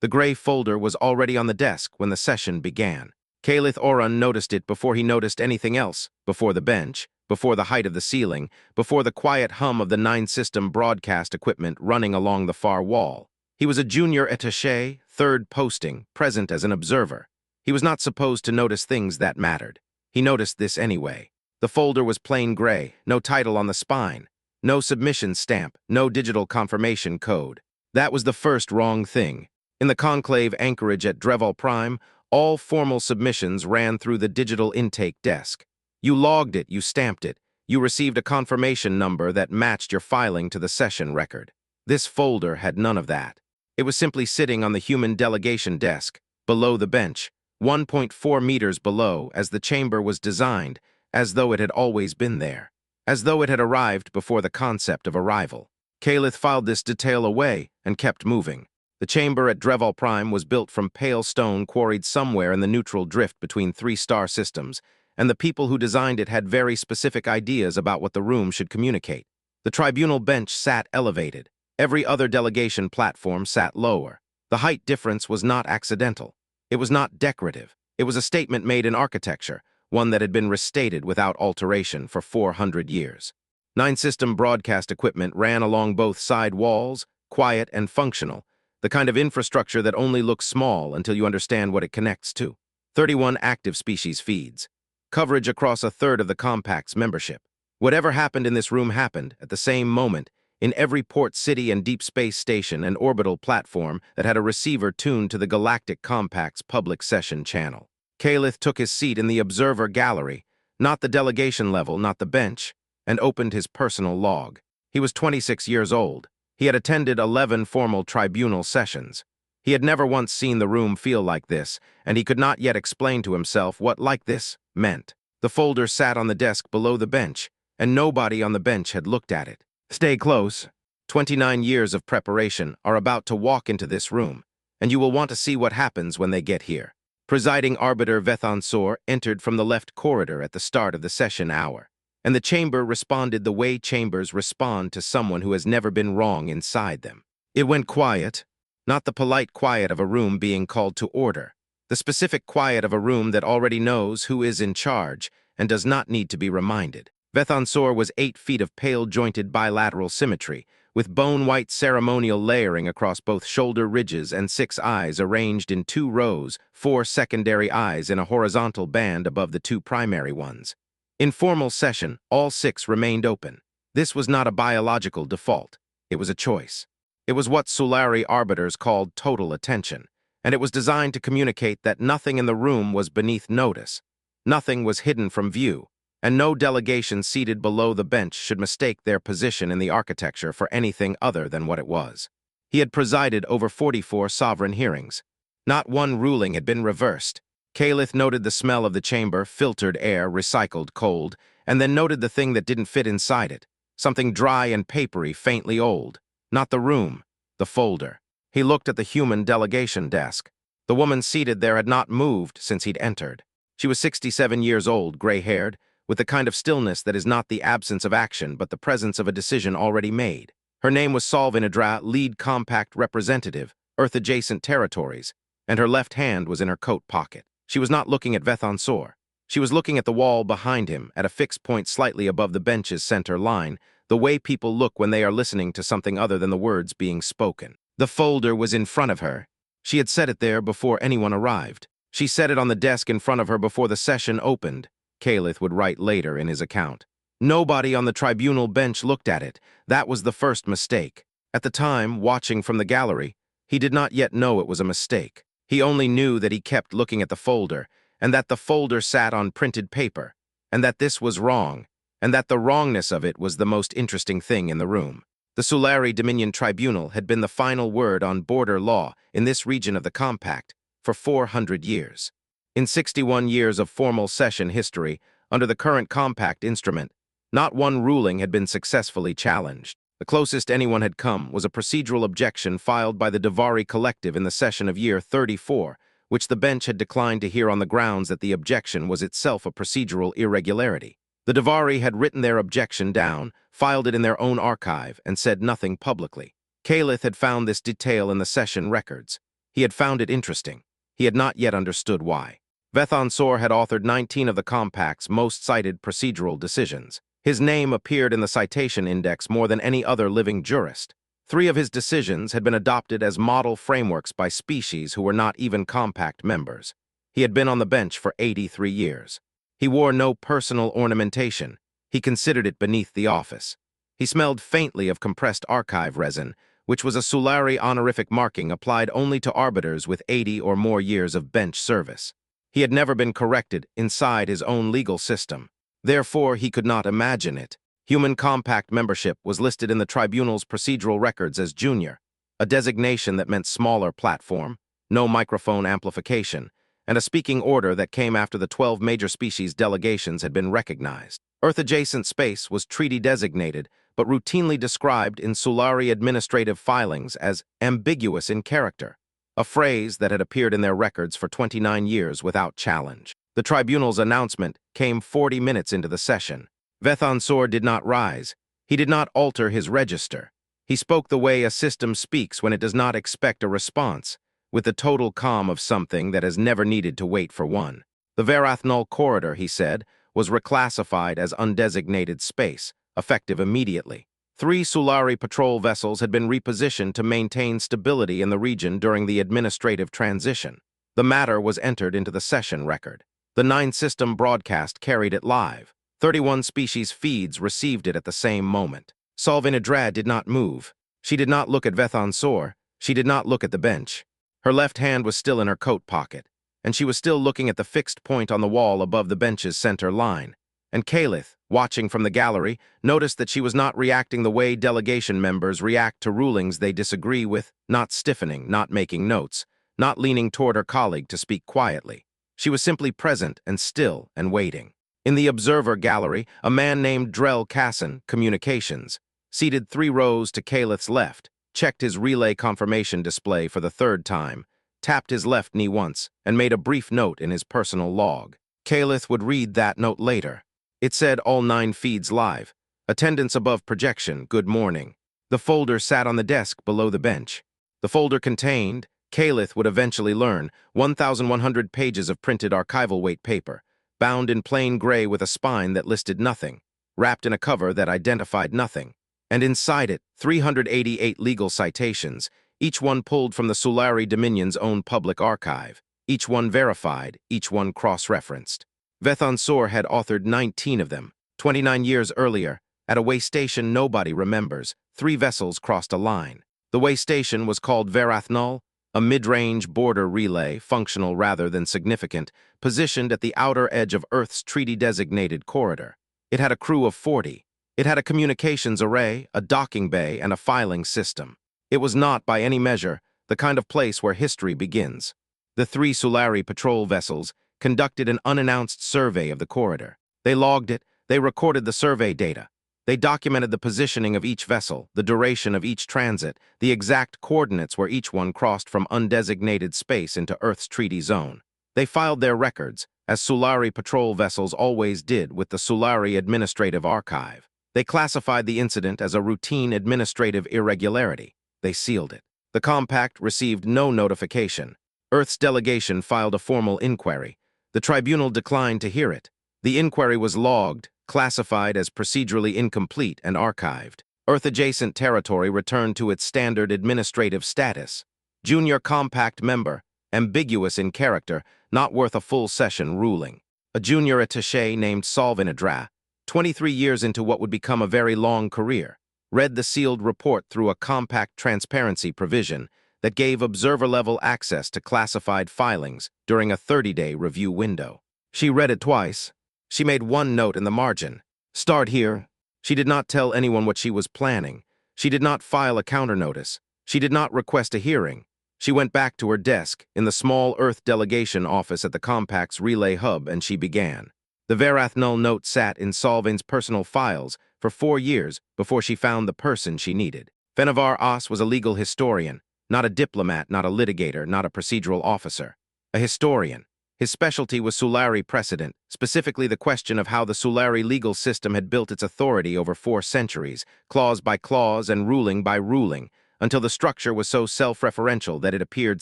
The gray folder was already on the desk when the session began. Caliph Oran noticed it before he noticed anything else, before the bench, before the height of the ceiling, before the quiet hum of the 9-system broadcast equipment running along the far wall. He was a junior attaché, third posting, present as an observer. He was not supposed to notice things that mattered. He noticed this anyway. The folder was plain gray, no title on the spine, no submission stamp, no digital confirmation code. That was the first wrong thing. In the conclave anchorage at Dreval Prime, all formal submissions ran through the digital intake desk. You logged it, you stamped it, you received a confirmation number that matched your filing to the session record. This folder had none of that. It was simply sitting on the human delegation desk, below the bench, 1.4 meters below, as the chamber was designed, as though it had always been there, as though it had arrived before the concept of arrival. Caliph filed this detail away and kept moving. The chamber at Dreval Prime was built from pale stone quarried somewhere in the neutral drift between 3-star systems, and the people who designed it had very specific ideas about what the room should communicate. The tribunal bench sat elevated. Every other delegation platform sat lower. The height difference was not accidental. It was not decorative. It was a statement made in architecture, one that had been restated without alteration for 400 years. 9-system broadcast equipment ran along both side walls, quiet and functional, the kind of infrastructure that only looks small until you understand what it connects to. 31 active species feeds. Coverage across a third of the compact's membership. Whatever happened in this room happened, at the same moment, in every port city and deep space station and orbital platform that had a receiver tuned to the Galactic Compact's public session channel. Caliph took his seat in the observer gallery, not the delegation level, not the bench, and opened his personal log. He was 26 years old. He had attended 11 formal tribunal sessions. He had never once seen the room feel like this, and he could not yet explain to himself what like this meant. The folder sat on the desk below the bench, and nobody on the bench had looked at it. Stay close. 29 years of preparation are about to walk into this room, and you will want to see what happens when they get here. Presiding Arbiter Vethansor entered from the left corridor at the start of the session hour, and the chamber responded the way chambers respond to someone who has never been wrong inside them. It went quiet, not the polite quiet of a room being called to order, the specific quiet of a room that already knows who is in charge and does not need to be reminded. Vethansor was 8 feet of pale-jointed bilateral symmetry, with bone-white ceremonial layering across both shoulder ridges and 6 eyes arranged in 2 rows, 4 secondary eyes in a horizontal band above the 2 primary ones. In formal session, all 6 remained open. This was not a biological default. It was a choice. It was what Solari arbiters called total attention, and it was designed to communicate that nothing in the room was beneath notice, nothing was hidden from view, and no delegation seated below the bench should mistake their position in the architecture for anything other than what it was. He had presided over 44 sovereign hearings. Not one ruling had been reversed. Caliph noted the smell of the chamber, filtered air, recycled cold, and then noted the thing that didn't fit inside it, something dry and papery, faintly old. Not the room, the folder. He looked at the human delegation desk. The woman seated there had not moved since he'd entered. She was 67 years old, gray-haired, with the kind of stillness that is not the absence of action but the presence of a decision already made. Her name was Solvinadra, lead compact representative, Earth-adjacent territories, and her left hand was in her coat pocket. She was not looking at Vethansor. She was looking at the wall behind him, at a fixed point slightly above the bench's center line, the way people look when they are listening to something other than the words being spoken. The folder was in front of her. She had set it there before anyone arrived. She set it on the desk in front of her before the session opened. Caliph would write later in his account. Nobody on the tribunal bench looked at it. That was the first mistake. At the time, watching from the gallery, he did not yet know it was a mistake. He only knew that he kept looking at the folder, and that the folder sat on printed paper, and that this was wrong, and that the wrongness of it was the most interesting thing in the room. The Solari Dominion Tribunal had been the final word on border law in this region of the Compact for 400 years. In 61 years of formal session history, under the current Compact instrument, not one ruling had been successfully challenged. The closest anyone had come was a procedural objection filed by the Davari Collective in the session of year 34, which the bench had declined to hear on the grounds that the objection was itself a procedural irregularity. The Davari had written their objection down, filed it in their own archive, and said nothing publicly. Caliph had found this detail in the session records. He had found it interesting. He had not yet understood why. Vethan Sor had authored 19 of the Compact's most cited procedural decisions. His name appeared in the citation index more than any other living jurist. 3 of his decisions had been adopted as model frameworks by species who were not even Compact members. He had been on the bench for 83 years. He wore no personal ornamentation. He considered it beneath the office. He smelled faintly of compressed archive resin, which was a Sulari honorific marking applied only to arbiters with 80 or more years of bench service. He had never been corrected inside his own legal system. Therefore, he could not imagine it. Human Compact membership was listed in the Tribunal's procedural records as junior, a designation that meant smaller platform, no microphone amplification, and a speaking order that came after the 12 major species delegations had been recognized. Earth-adjacent space was treaty-designated, but routinely described in Sulari administrative filings as ambiguous in character, a phrase that had appeared in their records for 29 years without challenge. The Tribunal's announcement came 40 minutes into the session. Vethan Sor did not rise. He did not alter his register. He spoke the way a system speaks when it does not expect a response, with the total calm of something that has never needed to wait for one. The Verathnol corridor, he said, was reclassified as undesignated space, effective immediately. 3 Sulari patrol vessels had been repositioned to maintain stability in the region during the administrative transition. The matter was entered into the session record. The 9-system broadcast carried it live. 31 species feeds received it at the same moment. Solvinadra did not move. She did not look at Vethan Sor. She did not look at the bench. Her left hand was still in her coat pocket, and she was still looking at the fixed point on the wall above the bench's center line. And Calith, watching from the gallery, noticed that she was not reacting the way delegation members react to rulings they disagree with, not stiffening, not making notes, not leaning toward her colleague to speak quietly. She was simply present and still and waiting. In the observer gallery, a man named Drell Casson, Communications, seated 3 rows to Calith's left, checked his relay confirmation display for the 3rd time, tapped his left knee once, and made a brief note in his personal log. Calith would read that note later. It said all 9 feeds live. Attendance above projection, good morning. The folder sat on the desk below the bench. The folder contained, Calith would eventually learn, 1,100 pages of printed archival weight paper, bound in plain gray with a spine that listed nothing, wrapped in a cover that identified nothing, and inside it, 388 legal citations, each one pulled from the Sulari Dominion's own public archive, each one verified, each one cross-referenced. Vethan Sor had authored 19 of them. 29 years earlier, at a way station nobody remembers, 3 vessels crossed a line. The way station was called Verathnol, a mid-range border relay, functional rather than significant, positioned at the outer edge of Earth's treaty-designated corridor. It had a crew of 40. It had a communications array, a docking bay, and a filing system. It was not, by any measure, the kind of place where history begins. The 3 Sulari patrol vessels conducted an unannounced survey of the corridor. They logged it, they recorded the survey data. They documented the positioning of each vessel, the duration of each transit, the exact coordinates where each one crossed from undesignated space into Earth's treaty zone. They filed their records, as Sulari patrol vessels always did with the Sulari Administrative Archive. They classified the incident as a routine administrative irregularity. They sealed it. The Compact received no notification. Earth's delegation filed a formal inquiry. The Tribunal declined to hear it. The inquiry was logged, classified as procedurally incomplete and archived. Earth-adjacent territory returned to its standard administrative status. Junior Compact member, ambiguous in character, not worth a full session ruling. A junior attaché named Solvinadra, 23 years into what would become a very long career, read the sealed report through a Compact transparency provision that gave observer-level access to classified filings during a 30-day review window. She read it twice. She made one note in the margin. Start here. She did not tell anyone what she was planning. She did not file a counter-notice. She did not request a hearing. She went back to her desk in the small Earth delegation office at the Compact's relay hub, and she began. The Verathnol note sat in Solvin's personal files for 4 years before she found the person she needed. Fenavar As was a legal historian, not a diplomat, not a litigator, not a procedural officer. A historian. His specialty was Sulari precedent, specifically the question of how the Sulari legal system had built its authority over 4 centuries, clause by clause and ruling by ruling, until the structure was so self-referential that it appeared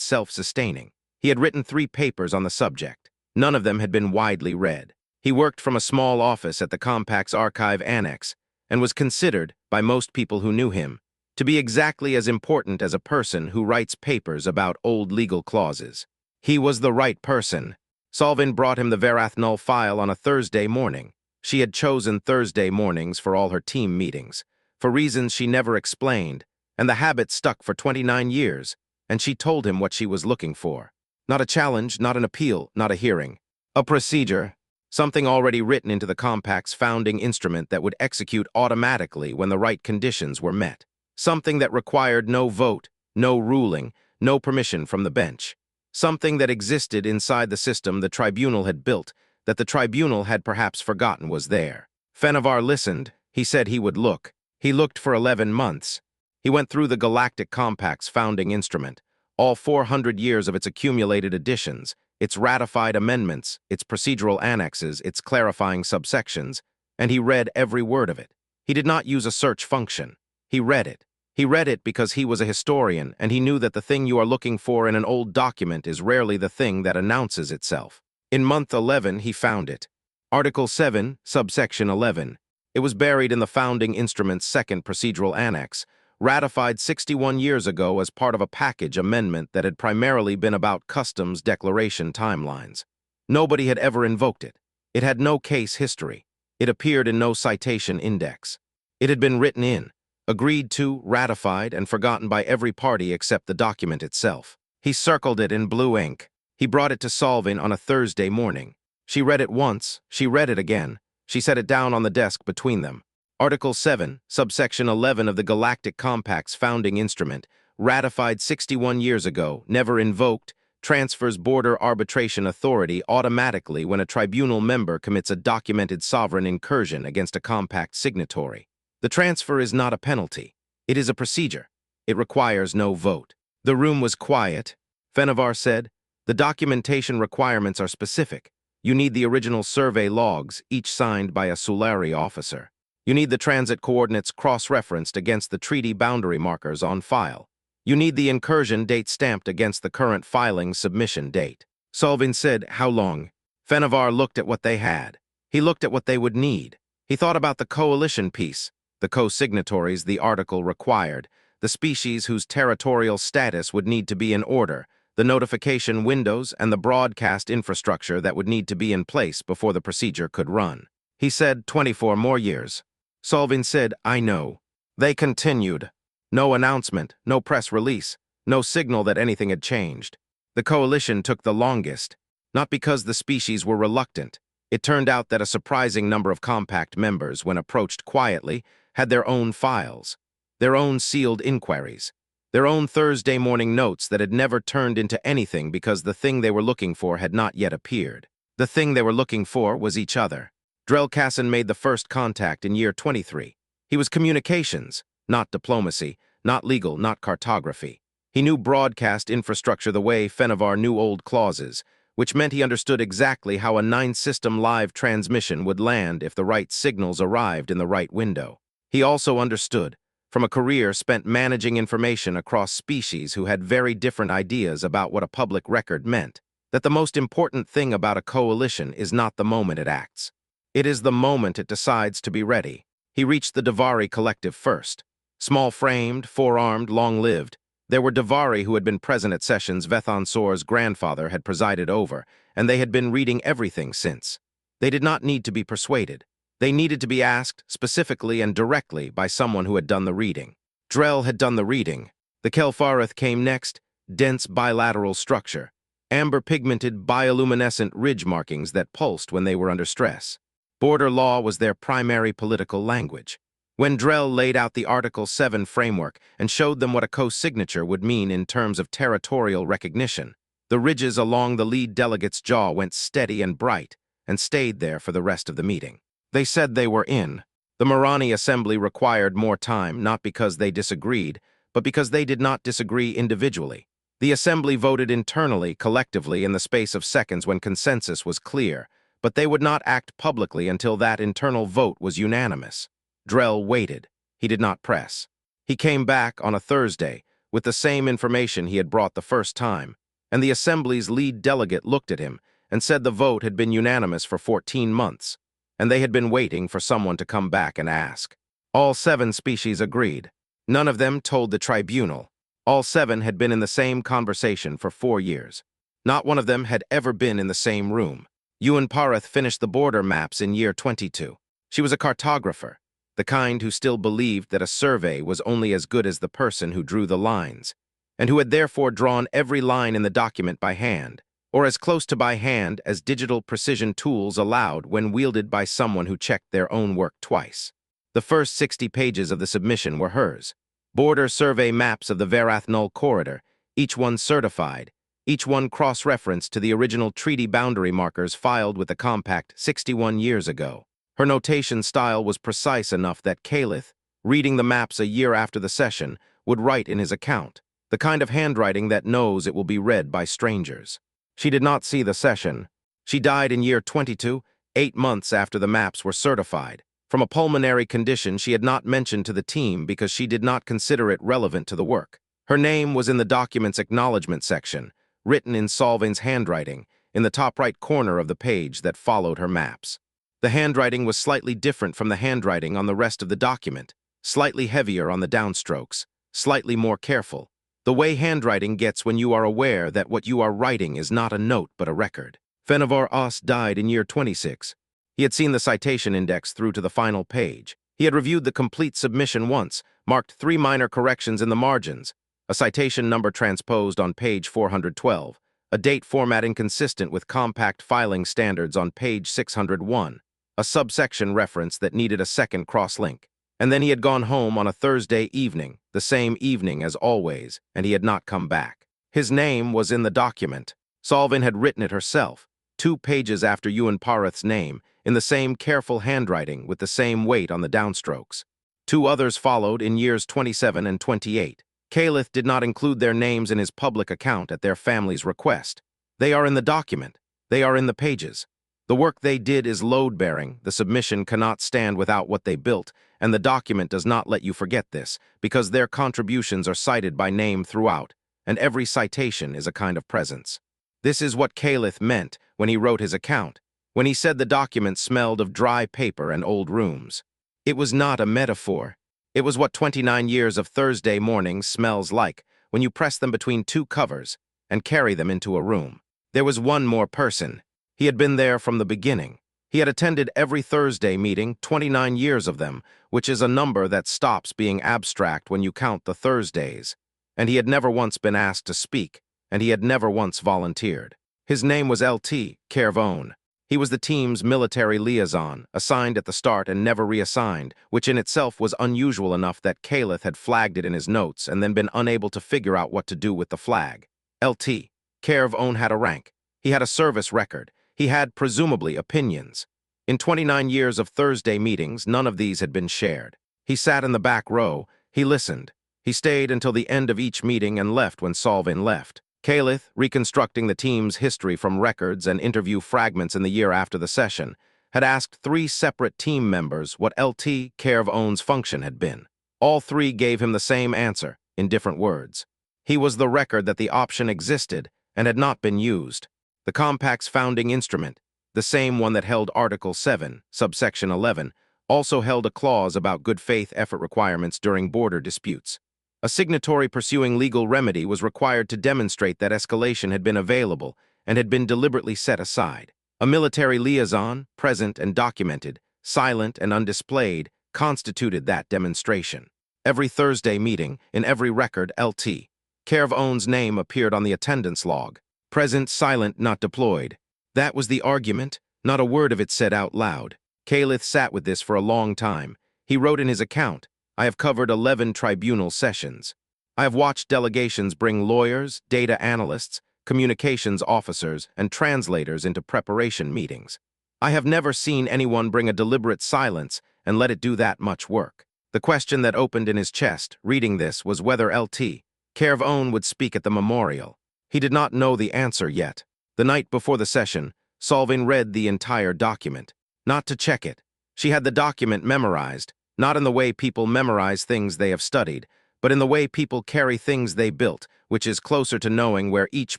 self-sustaining. He had written 3 papers on the subject. None of them had been widely read. He worked from a small office at the Compact's archive annex and was considered, by most people who knew him, to be exactly as important as a person who writes papers about old legal clauses. He was the right person. Solvin brought him the Verathnul file on a Thursday morning. She had chosen Thursday mornings for all her team meetings, for reasons she never explained, and the habit stuck for 29 years, and she told him what she was looking for. Not a challenge, not an appeal, not a hearing. A procedure, something already written into the Compact's founding instrument that would execute automatically when the right conditions were met. Something that required no vote, no ruling, no permission from the bench. Something that existed inside the system the Tribunal had built, that the Tribunal had perhaps forgotten was there. Fennevar listened. He said he would look. He looked for 11 months. He went through the Galactic Compact's founding instrument, all 400 years of its accumulated additions, its ratified amendments, its procedural annexes, its clarifying subsections, and he read every word of it. He did not use a search function. He read it. He read it because he was a historian, and he knew that the thing you are looking for in an old document is rarely the thing that announces itself. In month 11, he found it. Article 7, subsection 11. It was buried in the founding instrument's second procedural annex, ratified 61 years ago as part of a package amendment that had primarily been about customs declaration timelines. Nobody had ever invoked it. It had no case history. It appeared in no citation index. It had been written in, agreed to, ratified, and forgotten by every party except the document itself. He circled it in blue ink. He brought it to Solvin on a Thursday morning. She read it once, she read it again. She set it down on the desk between them. Article 7, subsection 11 of the Galactic Compact's founding instrument, ratified 61 years ago, never invoked, transfers border arbitration authority automatically when a tribunal member commits a documented sovereign incursion against a compact signatory. The transfer is not a penalty. It is a procedure. It requires no vote. The room was quiet. Fennevar said, "The documentation requirements are specific. You need the original survey logs, each signed by a Sulari officer. You need the transit coordinates cross-referenced against the treaty boundary markers on file. You need the incursion date stamped against the current filing submission date." Solvin said, "How long?" Fennevar looked at what they had. He looked at what they would need. He thought about the coalition piece, the co-signatories the article required, the species whose territorial status would need to be in order, the notification windows, and the broadcast infrastructure that would need to be in place before the procedure could run. He said, 24 more years. Solvin said, "I know." They continued. No announcement, no press release, no signal that anything had changed. The coalition took the longest, not because the species were reluctant. It turned out that a surprising number of Compact members, when approached quietly, had their own files, their own sealed inquiries, their own Thursday morning notes that had never turned into anything because the thing they were looking for had not yet appeared. The thing they were looking for was each other. Drellkassin made the first contact in year 23. He was communications, not diplomacy, not legal, not cartography. He knew broadcast infrastructure the way Fennevar knew old clauses, which meant he understood exactly how a 9-system live transmission would land if the right signals arrived in the right window. He also understood, from a career spent managing information across species who had very different ideas about what a public record meant, that the most important thing about a coalition is not the moment it acts. It is the moment it decides to be ready. He reached the Davari collective first. Small-framed, four-armed, long-lived, there were Davari who had been present at sessions Vethansor's grandfather had presided over, and they had been reading everything since. They did not need to be persuaded. They needed to be asked, specifically and directly, by someone who had done the reading. Drell had done the reading. The Kelfarith came next, dense bilateral structure, amber-pigmented bioluminescent ridge markings that pulsed when they were under stress. Border law was their primary political language. When Drell laid out the Article 7 framework and showed them what a co-signature would mean in terms of territorial recognition, the ridges along the lead delegate's jaw went steady and bright and stayed there for the rest of the meeting. They said they were in. The Morani Assembly required more time, not because they disagreed, but because they did not disagree individually. The Assembly voted internally, collectively, in the space of seconds when consensus was clear, but they would not act publicly until that internal vote was unanimous. Drell waited. He did not press. He came back on a Thursday, with the same information he had brought the first time, and the Assembly's lead delegate looked at him and said the vote had been unanimous for 14 months, and they had been waiting for someone to come back and ask. All 7 species agreed. None of them told the tribunal. All 7 had been in the same conversation for 4 years. Not one of them had ever been in the same room. Ewan Parath finished the border maps in year 22. She was a cartographer, the kind who still believed that a survey was only as good as the person who drew the lines, and who had therefore drawn every line in the document by hand, or as close to by hand as digital precision tools allowed when wielded by someone who checked their own work twice. The first 60 pages of the submission were hers. Border survey maps of the Varath-Null corridor, each one certified, each one cross-referenced to the original treaty boundary markers filed with the compact 61 years ago. Her notation style was precise enough that Calith, reading the maps a year after the session, would write in his account, the kind of handwriting that knows it will be read by strangers. She did not see the session. She died in year 22, 8 months after the maps were certified, from a pulmonary condition she had not mentioned to the team because she did not consider it relevant to the work. Her name was in the document's acknowledgement section, written in Solvin's handwriting, in the top right corner of the page that followed her maps. The handwriting was slightly different from the handwriting on the rest of the document, slightly heavier on the downstrokes, slightly more careful, the way handwriting gets when you are aware that what you are writing is not a note but a record. Fenivor Os died in year 26. He had seen the citation index through to the final page. He had reviewed the complete submission once, marked 3 minor corrections in the margins, a citation number transposed on page 412, a date format inconsistent with compact filing standards on page 601, a subsection reference that needed a second cross-link. And then he had gone home on a Thursday evening, the same evening as always, and he had not come back. His name was in the document. Solvin had written it herself, 2 pages after Ewan Parath's name, in the same careful handwriting with the same weight on the downstrokes. 2 others followed in years 27 and 28. Calith did not include their names in his public account at their family's request. They are in the document. They are in the pages. The work they did is load-bearing. The submission cannot stand without what they built, and the document does not let you forget this, because their contributions are cited by name throughout, and every citation is a kind of presence. This is what Calith meant when he wrote his account, when he said the document smelled of dry paper and old rooms. It was not a metaphor. It was what 29 years of Thursday mornings smells like when you press them between 2 covers and carry them into a room. There was one more person. He had been there from the beginning. He had attended every Thursday meeting, 29 years of them, which is a number that stops being abstract when you count the Thursdays. And he had never once been asked to speak, and he had never once volunteered. His name was L.T. Kervone. He was the team's military liaison, assigned at the start and never reassigned, which in itself was unusual enough that Calith had flagged it in his notes and then been unable to figure out what to do with the flag. L.T. Kervone had a rank. He had a service record. He had, presumably, opinions. In 29 years of Thursday meetings, none of these had been shared. He sat in the back row. He listened. He stayed until the end of each meeting and left when Solvin left. Calith, reconstructing the team's history from records and interview fragments in the year after the session, had asked 3 separate team members what L.T. Kervone's function had been. All 3 gave him the same answer, in different words. He was the record that the option existed and had not been used. The Compact's founding instrument, the same one that held Article 7, subsection 11, also held a clause about good faith effort requirements during border disputes. A signatory pursuing legal remedy was required to demonstrate that escalation had been available and had been deliberately set aside. A military liaison, present and documented, silent and undisplayed, constituted that demonstration. Every Thursday meeting, in every record, L.T. Kervone's name appeared on the attendance log. Present, silent, not deployed. That was the argument, not a word of it said out loud. Calith sat with this for a long time. He wrote in his account, I have covered 11 tribunal sessions. I have watched delegations bring lawyers, data analysts, communications officers, and translators into preparation meetings. I have never seen anyone bring a deliberate silence and let it do that much work. The question that opened in his chest, reading this, was whether L.T. Kervone would speak at the memorial. He did not know the answer yet. The night before the session, Solvin read the entire document. Not to check it. She had the document memorized, not in the way people memorize things they have studied, but in the way people carry things they built, which is closer to knowing where each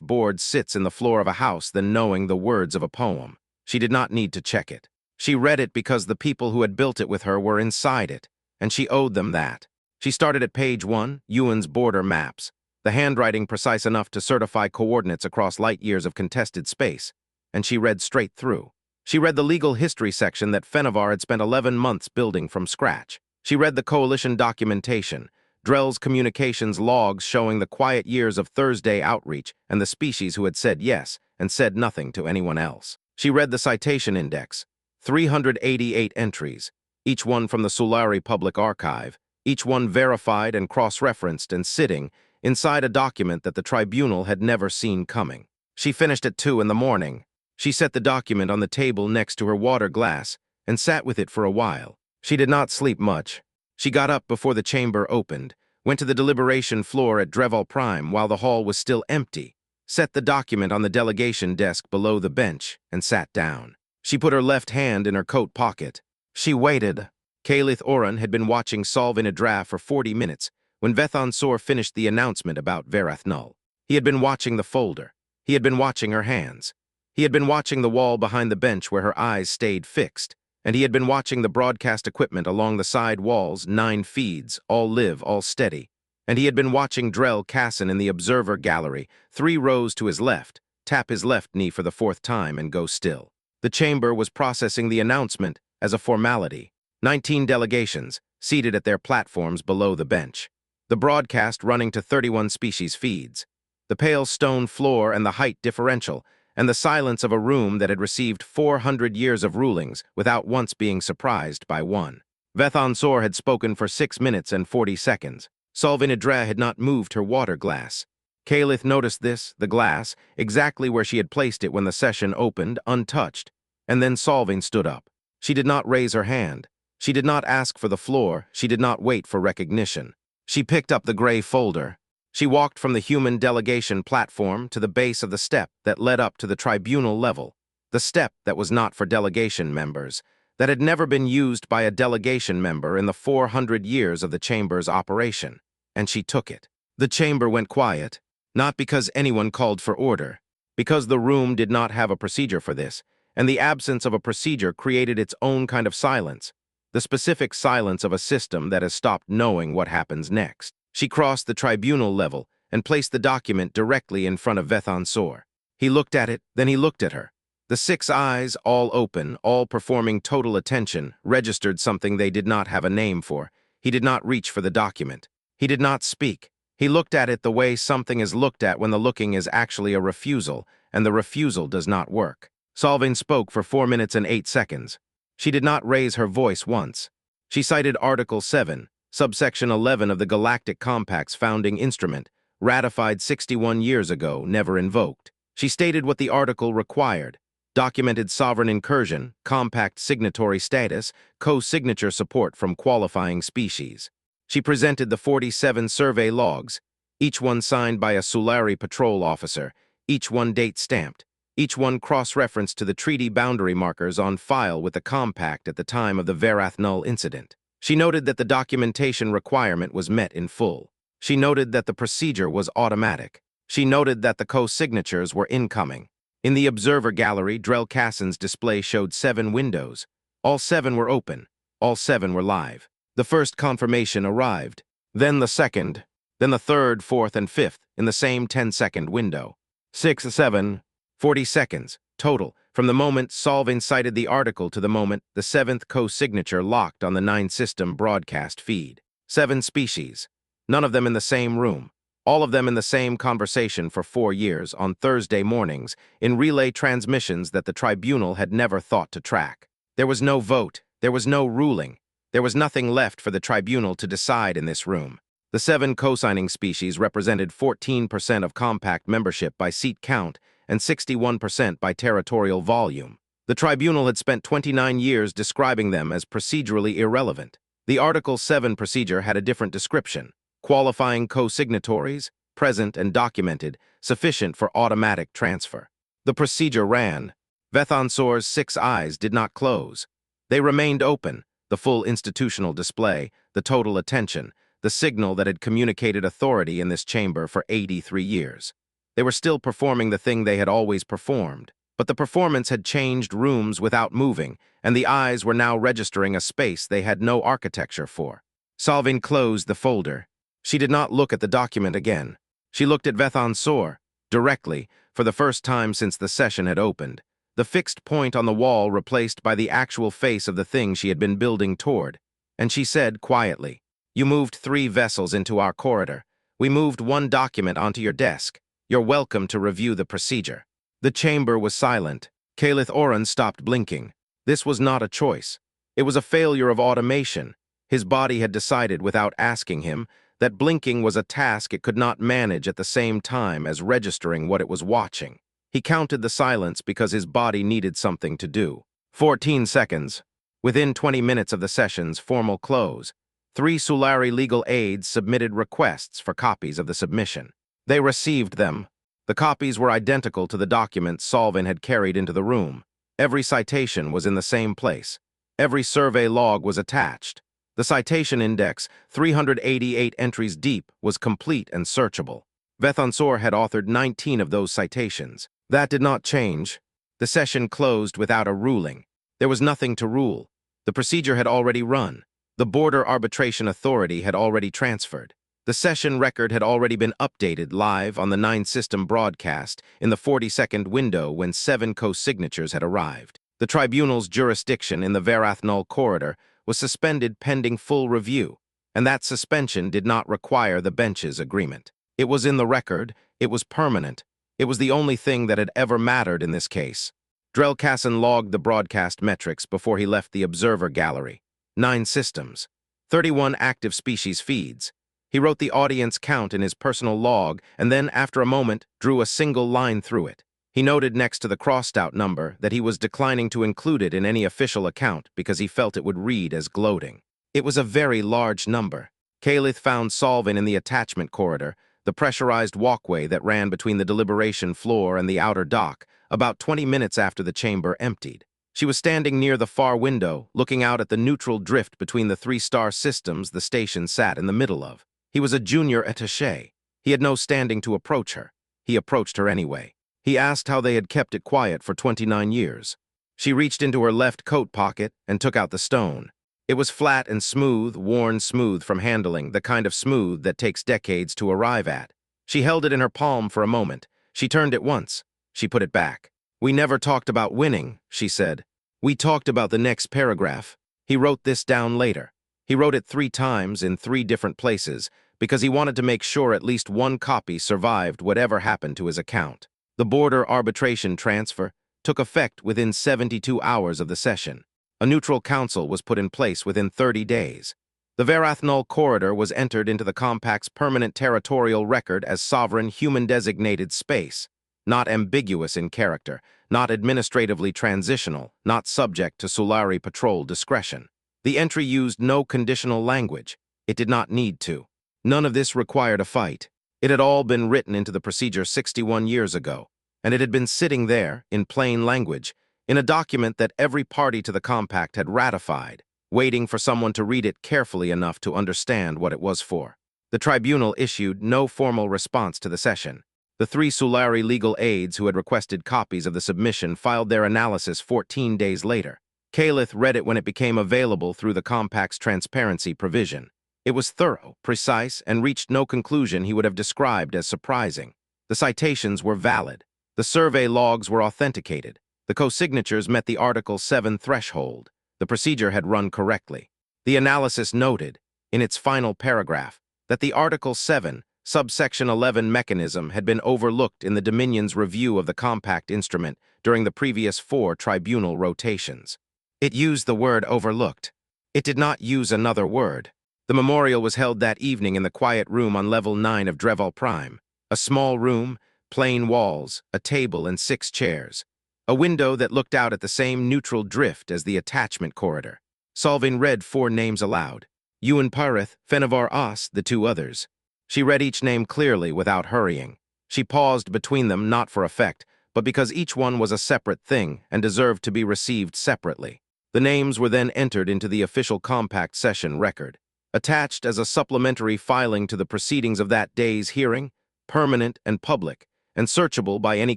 board sits in the floor of a house than knowing the words of a poem. She did not need to check it. She read it because the people who had built it with her were inside it, and she owed them that. She started at page 1, Ewan's border maps, the handwriting precise enough to certify coordinates across light years of contested space, and she read straight through. She read the legal history section that Fennevar had spent 11 months building from scratch. She read the coalition documentation, Drell's communications logs showing the quiet years of Thursday outreach and the species who had said yes and said nothing to anyone else. She read the citation index, 388 entries, each one from the Sulari Public Archive, each one verified and cross-referenced and sitting inside a document that the tribunal had never seen coming. She finished at 2 in the morning. She set the document on the table next to her water glass and sat with it for a while. She did not sleep much. She got up before the chamber opened, went to the deliberation floor at Dreval Prime while the hall was still empty, set the document on the delegation desk below the bench, and sat down. She put her left hand in her coat pocket. She waited. Calith Oran had been watching Solve in a Draft for 40 minutes when Vethan Sor finished the announcement about Verathnul. He had been watching the folder. He had been watching her hands. He had been watching the wall behind the bench where her eyes stayed fixed. And he had been watching the broadcast equipment along the side walls, 9 feeds, all live, all steady. And he had been watching Drell Casson in the observer gallery, 3 rows to his left, tap his left knee for the 4th time and go still. The chamber was processing the announcement as a formality. 19 delegations, seated at their platforms below the bench. The broadcast running to 31 species feeds. The pale stone floor and the height differential, and the silence of a room that had received 400 years of rulings without once being surprised by one. Vethan Sor had spoken for 6 minutes and 40 seconds. Solvinadre had not moved her water glass. Calith noticed this, the glass, exactly where she had placed it when the session opened, untouched, and then Solving stood up. She did not raise her hand. She did not ask for the floor. She did not wait for recognition. She picked up the gray folder. She walked from the human delegation platform to the base of the step that led up to the tribunal level, the step that was not for delegation members, that had never been used by a delegation member in the 400 years of the chamber's operation, and she took it. The chamber went quiet, not because anyone called for order, because the room did not have a procedure for this, and the absence of a procedure created its own kind of silence, the specific silence of a system that has stopped knowing what happens next. She crossed the tribunal level and placed the document directly in front of Vethan Sor. He looked at it, then he looked at her. The 6 eyes, all open, all performing total attention, registered something they did not have a name for. He did not reach for the document. He did not speak. He looked at it the way something is looked at when the looking is actually a refusal, and the refusal does not work. Solving spoke for 4 minutes and 8 seconds. She did not raise her voice once. She cited Article 7, Subsection 11 of the Galactic Compact's founding instrument, ratified 61 years ago, never invoked. She stated what the article required: documented sovereign incursion, compact signatory status, co-signature support from qualifying species. She presented the 47 survey logs, each one signed by a Sulari patrol officer, each one date-stamped, each one cross-referenced to the treaty boundary markers on file with the compact at the time of the Verathnul incident. She noted that the documentation requirement was met in full. She noted that the procedure was automatic. She noted that the co-signatures were incoming. In the observer gallery, Drell Casson's display showed 7 windows. All 7 were open. All 7 were live. The first confirmation arrived, then the second, then the 3rd, 4th, and 5th in the same 10-second window. 6, 7, 40 seconds, total, from the moment Solving cited the article to the moment the 7th co-signature locked on the 9-system broadcast feed. 7 species, none of them in the same room, all of them in the same conversation for 4 years on Thursday mornings in relay transmissions that the tribunal had never thought to track. There was no vote, there was no ruling, there was nothing left for the tribunal to decide in this room. The 7 co-signing species represented 14% of compact membership by seat count and 61% by territorial volume. The tribunal had spent 29 years describing them as procedurally irrelevant. The Article 7 procedure had a different description: qualifying co-signatories, present and documented, sufficient for automatic transfer. The procedure ran. Vethan Sor's 6 eyes did not close. They remained open, the full institutional display, the total attention, the signal that had communicated authority in this chamber for 83 years. They were still performing the thing they had always performed, but the performance had changed rooms without moving, and the eyes were now registering a space they had no architecture for. Salvin closed the folder. She did not look at the document again. She looked at Vethonsor, directly, for the first time since the session had opened, the fixed point on the wall replaced by the actual face of the thing she had been building toward, and she said quietly, "You moved 3 vessels into our corridor. We moved 1 document onto your desk. You're welcome to review the procedure." The chamber was silent. Calith Oren stopped blinking. This was not a choice. It was a failure of automation. His body had decided without asking him that blinking was a task it could not manage at the same time as registering what it was watching. He counted the silence because his body needed something to do. 14 seconds. Within 20 minutes of the session's formal close, 3 Sulari legal aides submitted requests for copies of the submission. They received them. The copies were identical to the documents Salvin had carried into the room. Every citation was in the same place. Every survey log was attached. The citation index, 388 entries deep, was complete and searchable. Vethonsor had authored 19 of those citations. That did not change. The session closed without a ruling. There was nothing to rule. The procedure had already run. The Border Arbitration Authority had already transferred. The session record had already been updated live on the 9-system broadcast in the 40-second window when 7 co-signatures had arrived. The tribunal's jurisdiction in the Varathnul corridor was suspended pending full review, and that suspension did not require the bench's agreement. It was in the record, it was permanent, it was the only thing that had ever mattered in this case. Drelkassan logged the broadcast metrics before he left the observer gallery. 9 systems, 31 active species feeds. He wrote the audience count in his personal log and then, after a moment, drew a single line through it. He noted next to the crossed-out number that he was declining to include it in any official account because he felt it would read as gloating. It was a very large number. Calith found Salvin in the attachment corridor, the pressurized walkway that ran between the deliberation floor and the outer dock, about 20 minutes after the chamber emptied. She was standing near the far window, looking out at the neutral drift between the 3-star systems the station sat in the middle of. He was a junior attaché. He had no standing to approach her. He approached her anyway. He asked how they had kept it quiet for 29 years. She reached into her left coat pocket and took out the stone. It was flat and smooth, worn smooth from handling, the kind of smooth that takes decades to arrive at. She held it in her palm for a moment. She turned it once. She put it back. "We never talked about winning," she said. "We talked about the next paragraph." He wrote this down later. He wrote it 3 times in 3 different places because he wanted to make sure at least 1 copy survived whatever happened to his account. The border arbitration transfer took effect within 72 hours of the session. A neutral council was put in place within 30 days. The Varathnul corridor was entered into the Compact's permanent territorial record as sovereign human-designated space, not ambiguous in character, not administratively transitional, not subject to Sulari patrol discretion. The entry used no conditional language. It did not need to. None of this required a fight. It had all been written into the procedure 61 years ago, and it had been sitting there, in plain language, in a document that every party to the compact had ratified, waiting for someone to read it carefully enough to understand what it was for. The tribunal issued no formal response to the session. The 3 Sulari legal aides who had requested copies of the submission filed their analysis 14 days later. Calith read it when it became available through the compact's transparency provision. It was thorough, precise, and reached no conclusion he would have described as surprising. The citations were valid. The survey logs were authenticated. The co-signatures met the Article 7 threshold. The procedure had run correctly. The analysis noted, in its final paragraph, that the Article 7, subsection 11 mechanism had been overlooked in the Dominion's review of the compact instrument during the previous 4 tribunal rotations. It used the word overlooked. It did not use another word. The memorial was held that evening in the quiet room on level 9 of Dreval Prime. A small room, plain walls, a table and 6 chairs. A window that looked out at the same neutral drift as the attachment corridor. Salvin read 4 names aloud. Ewan Parith, Fenivar As, the 2 others. She read each name clearly without hurrying. She paused between them not for effect, but because each one was a separate thing and deserved to be received separately. The names were then entered into the official compact session record. attached as a supplementary filing to the proceedings of that day's hearing, permanent and public, and searchable by any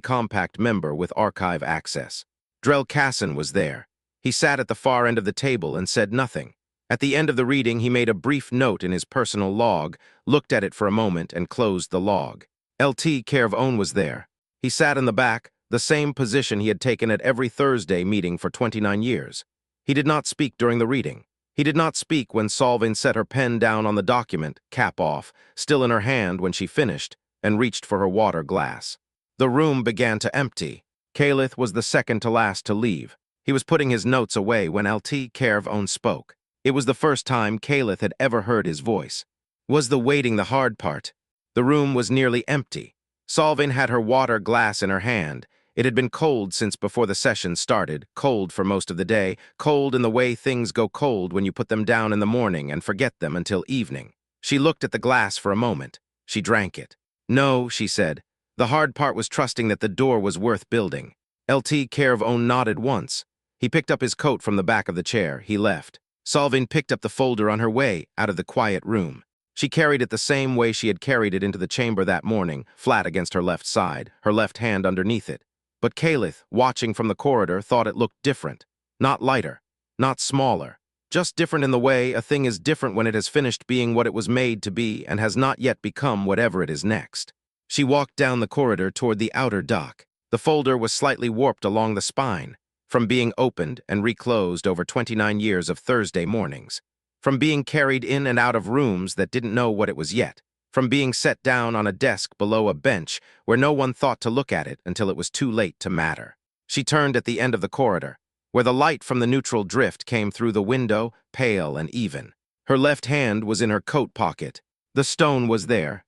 compact member with archive access. Drell Casson was there. He sat at the far end of the table and said nothing. At the end of the reading, he made a brief note in his personal log, looked at it for a moment, and closed the log. Lt. Kerv-On was there. He sat in the back, the same position he had taken at every Thursday meeting for 29 years. He did not speak during the reading. He did not speak when Solvin set her pen down on the document, cap off, still in her hand when she finished, and reached for her water glass. The room began to empty. Calith was the second to last to leave. He was putting his notes away when Lt. Kerv-On spoke. It was the first time Calith had ever heard his voice. Was the waiting the hard part? The room was nearly empty. Solvin had her water glass in her hand. It had been cold since before the session started, cold for most of the day, cold in the way things go cold when you put them down in the morning and forget them until evening. She looked at the glass for a moment. She drank it. No, she said. The hard part was trusting that the door was worth building. Lt. Kerv-On nodded once. He picked up his coat from the back of the chair. He left. Solvin picked up the folder on her way out of the quiet room. She carried it the same way she had carried it into the chamber that morning, flat against her left side, her left hand underneath it. But Calith, watching from the corridor, thought it looked different. Not lighter, not smaller. Just different in the way a thing is different when it has finished being what it was made to be and has not yet become whatever it is next. She walked down the corridor toward the outer dock. The folder was slightly warped along the spine, from being opened and reclosed over 29 years of Thursday mornings, from being carried in and out of rooms that didn't know what it was yet, from being set down on a desk below a bench where no one thought to look at it until it was too late to matter. She turned at the end of the corridor, where the light from the neutral drift came through the window, pale and even. Her left hand was in her coat pocket. The stone was there,